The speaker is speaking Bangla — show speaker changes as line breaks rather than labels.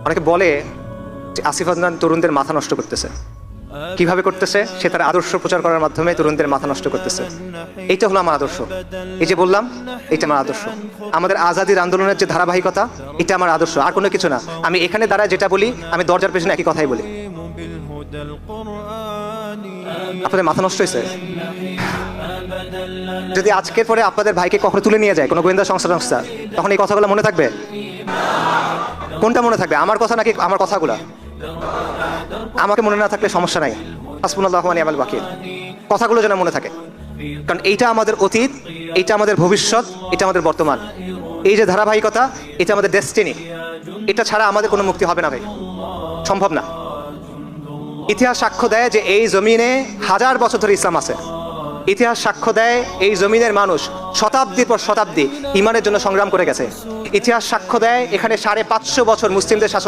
অনেকে বলে যে আসিফ আদনান তরুণদের মাথা নষ্ট করতেছে। কিভাবে করতেছে? সে তার আদর্শ প্রচার করার মাধ্যমে তরুণদের মাথা নষ্ট করতেছে। এইটা হলো আমার আদর্শ। এই যে বললাম, এটা আমার আদর্শ। আমাদের আজাদির আন্দোলনের যে ধারাবাহিকতা, এটা আমার আদর্শ, আর কোনো কিছু না। আমি এখানে দাঁড়ায় যেটা বলি, আমি দরজার পেছনে একই কথাই বলি। আপনাদের মাথা নষ্ট হয়েছে? যদি আজকের পরে আপনাদের ভাইকে কখনো তুলে নিয়ে যায় কোনো গোয়েন্দা সংস্থা, তখন এই কথাগুলো মনে থাকবে? কোনটা মনে থাকবে, আমার কথা নাকি আমার কথাগুলা? আমাকে মনে না থাকলে সমস্যা নাই, হাসবুনাল্লাহু ওয়া নি'মাল ওয়াকিল। কথাগুলো যেন মনে থাকে, কারণ এইটা আমাদের অতীত, এইটা আমাদের ভবিষ্যৎ, এটা আমাদের বর্তমান। এই যে ধারাবাহিকতা, এটা আমাদের ডেস্টিনি। এটা ছাড়া আমাদের কোনো মুক্তি হবে না ভাই, সম্ভব না। ইতিহাস সাক্ষ্য দেয় যে এই জমিনে 1000 বছর ধরে ইসলাম আছে। ইতিহাস সাক্ষ্য দেয় এই জমিনের মানুষ শতাব্দীর পর শতাব্দী ঈমানের জন্য সংগ্রাম করে গেছে। ইতিহাস সাক্ষ্য দেয় এখানে 550 বছর মুসলিমদের শাসন